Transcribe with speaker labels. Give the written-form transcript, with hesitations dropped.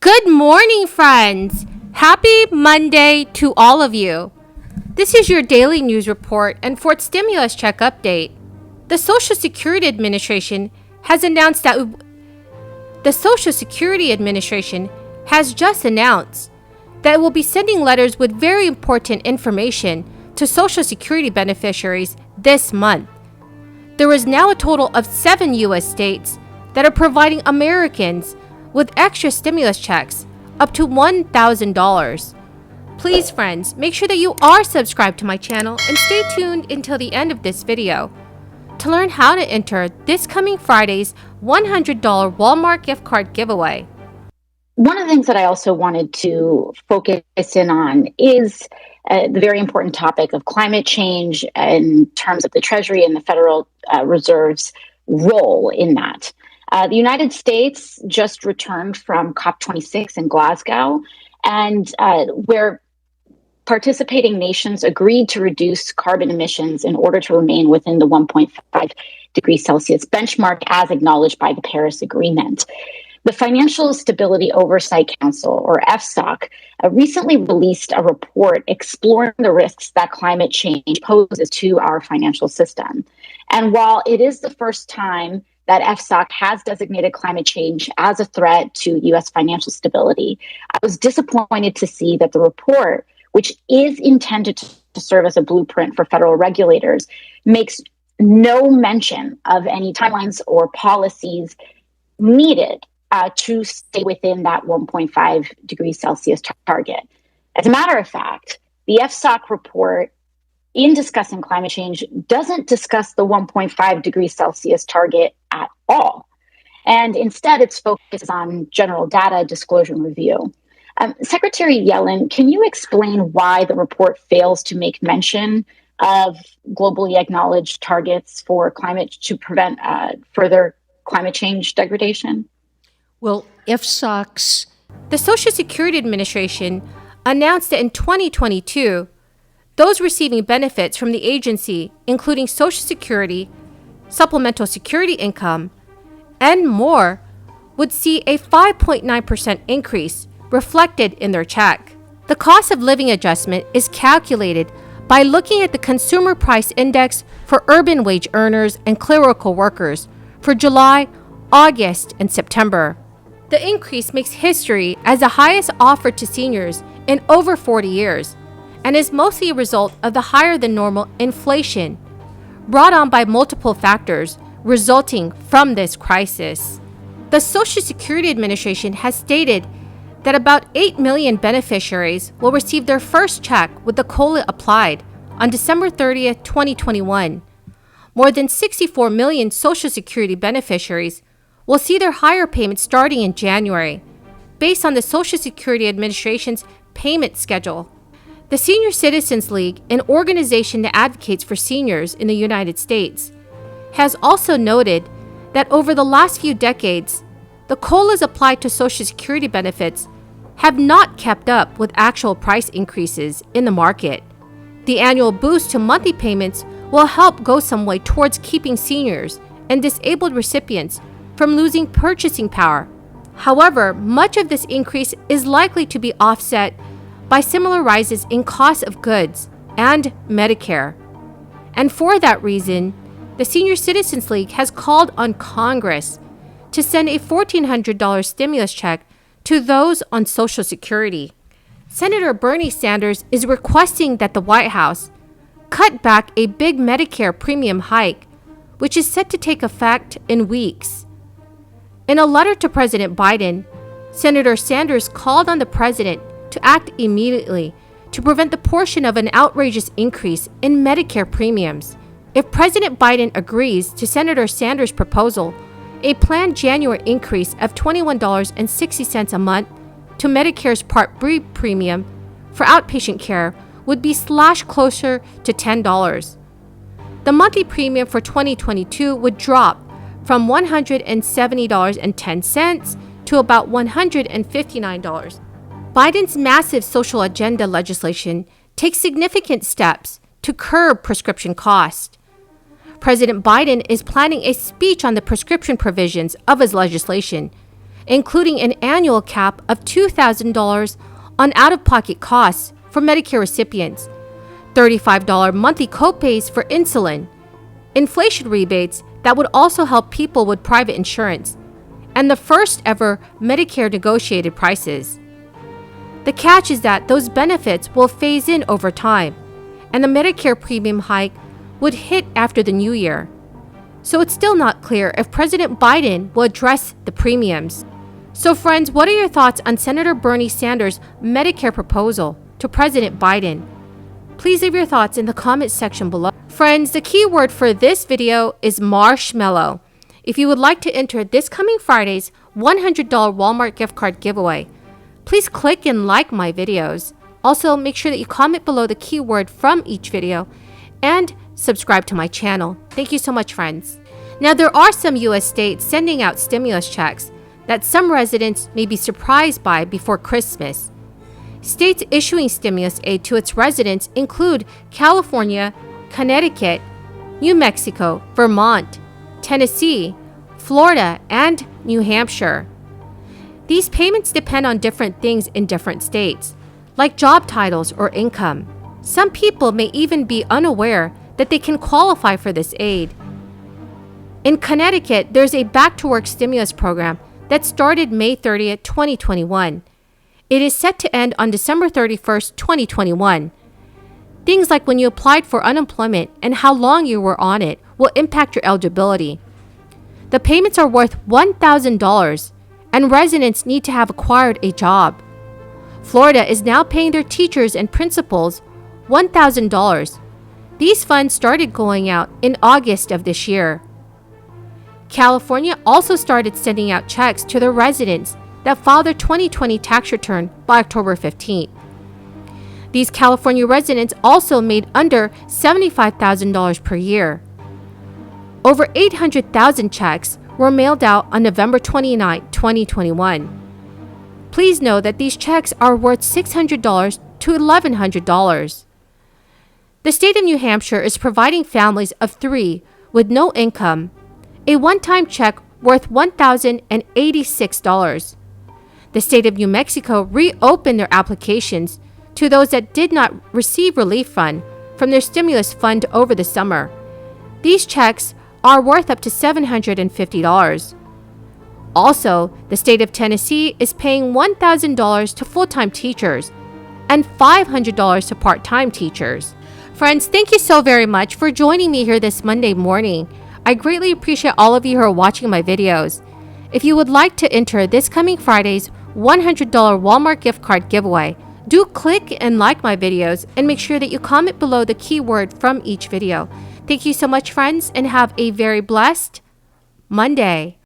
Speaker 1: Good morning, friends! Happy Monday to all of you. This is your daily news report and fourth stimulus check update. The Social Security Administration has just announced that it will be sending letters with very important information to Social Security beneficiaries this month. There is now a total of 7 U.S. states that are providing Americans with extra stimulus checks up to $1,000. Please, friends, make sure that you are subscribed to my channel and stay tuned until the end of this video to learn how to enter this coming Friday's $100 Walmart gift card giveaway.
Speaker 2: One of the things that I also wanted to focus in on is the very important topic of climate change in terms of the Treasury and the Federal Reserve's role in that. The United States just returned from COP26 in Glasgow, and where participating nations agreed to reduce carbon emissions in order to remain within the 1.5 degrees Celsius benchmark as acknowledged by the Paris Agreement. The Financial Stability Oversight Council, or FSOC, recently released a report exploring the risks that climate change poses to our financial system. And while it is the first time that FSOC has designated climate change as a threat to U.S. financial stability, I was disappointed to see that the report, which is intended to serve as a blueprint for federal regulators, makes no mention of any timelines or policies needed to stay within that 1.5 degrees Celsius target. As a matter of fact, the FSOC report, in discussing climate change, doesn't discuss the 1.5 degrees Celsius target at all. And instead, its focus is on general data disclosure and review. Secretary Yellen, can you explain why the report fails to make mention of globally acknowledged targets for climate to prevent further climate change degradation?
Speaker 1: Well, the Social Security Administration announced that in 2022, those receiving benefits from the agency, including Social Security, supplemental security income, and more, would see a 5.9% increase reflected in their check. The cost of living adjustment is calculated by looking at the Consumer Price Index for urban wage earners and clerical workers for July, August, and September. The increase makes history as the highest offered to seniors in over 40 years and is mostly a result of the higher than normal inflation brought on by multiple factors resulting from this crisis. The Social Security Administration has stated that about 8 million beneficiaries will receive their first check with the COLA applied on December 30th, 2021. More than 64 million Social Security beneficiaries will see their higher payments starting in January, based on the Social Security Administration's payment schedule. The Senior Citizens League, an organization that advocates for seniors in the United States, has also noted that over the last few decades, the COLAs applied to Social Security benefits have not kept up with actual price increases in the market. The annual boost to monthly payments will help go some way towards keeping seniors and disabled recipients from losing purchasing power. However, much of this increase is likely to be offset by similar rises in cost of goods and Medicare. And for that reason, the Senior Citizens League has called on Congress to send a $1,400 stimulus check to those on Social Security. Senator Bernie Sanders is requesting that the White House cut back a big Medicare premium hike, which is set to take effect in weeks. In a letter to President Biden, Senator Sanders called on the president to act immediately to prevent the portion of an outrageous increase in Medicare premiums. If President Biden agrees to Senator Sanders' proposal, a planned January increase of $21.60 a month to Medicare's Part B premium for outpatient care would be slashed closer to $10. The monthly premium for 2022 would drop from $170.10 to about $159. Biden's massive social agenda legislation takes significant steps to curb prescription costs. President Biden is planning a speech on the prescription provisions of his legislation, including an annual cap of $2,000 on out-of-pocket costs for Medicare recipients, $35 monthly copays for insulin, inflation rebates that would also help people with private insurance, and the first ever Medicare negotiated prices. The catch is that those benefits will phase in over time, and the Medicare premium hike would hit after the new year. So it's still not clear if President Biden will address the premiums. So friends, what are your thoughts on Senator Bernie Sanders' Medicare proposal to President Biden? Please leave your thoughts in the comments section below. Friends, the key word for this video is marshmallow. If you would like to enter this coming Friday's $100 Walmart gift card giveaway, please click and like my videos. Also, make sure that you comment below the keyword from each video and subscribe to my channel. Thank you so much, friends. Now, there are some U.S. states sending out stimulus checks that some residents may be surprised by before Christmas. States issuing stimulus aid to its residents include California, Connecticut, New Mexico, Vermont, Tennessee, Florida, and New Hampshire. These payments depend on different things in different states, like job titles or income. Some people may even be unaware that they can qualify for this aid. In Connecticut, there's a back-to-work stimulus program that started May 30th, 2021. It is set to end on December 31st, 2021. Things like when you applied for unemployment and how long you were on it will impact your eligibility. The payments are worth $1,000, and residents need to have acquired a job. Florida is now paying their teachers and principals $1,000. These funds started going out in August of this year. California also started sending out checks to their residents that filed their 2020 tax return by October 15th. These California residents also made under $75,000 per year. Over 800,000 checks were mailed out on November 29, 2021. Please know that these checks are worth $600 to $1,100. The state of New Hampshire is providing families of 3 with no income a one-time check worth $1,086. The state of New Mexico reopened their applications to those that did not receive relief fund from their stimulus fund over the summer. These checks are worth up to $750. Also, the state of Tennessee is paying $1,000 to full-time teachers and $500 to part-time teachers. Friends, thank you so very much for joining me here this Monday morning. I greatly appreciate all of you who are watching my videos. If you would like to enter this coming Friday's $100 Walmart gift card giveaway, do click and like my videos and make sure that you comment below the keyword from each video. Thank you so much, friends, and have a very blessed Monday.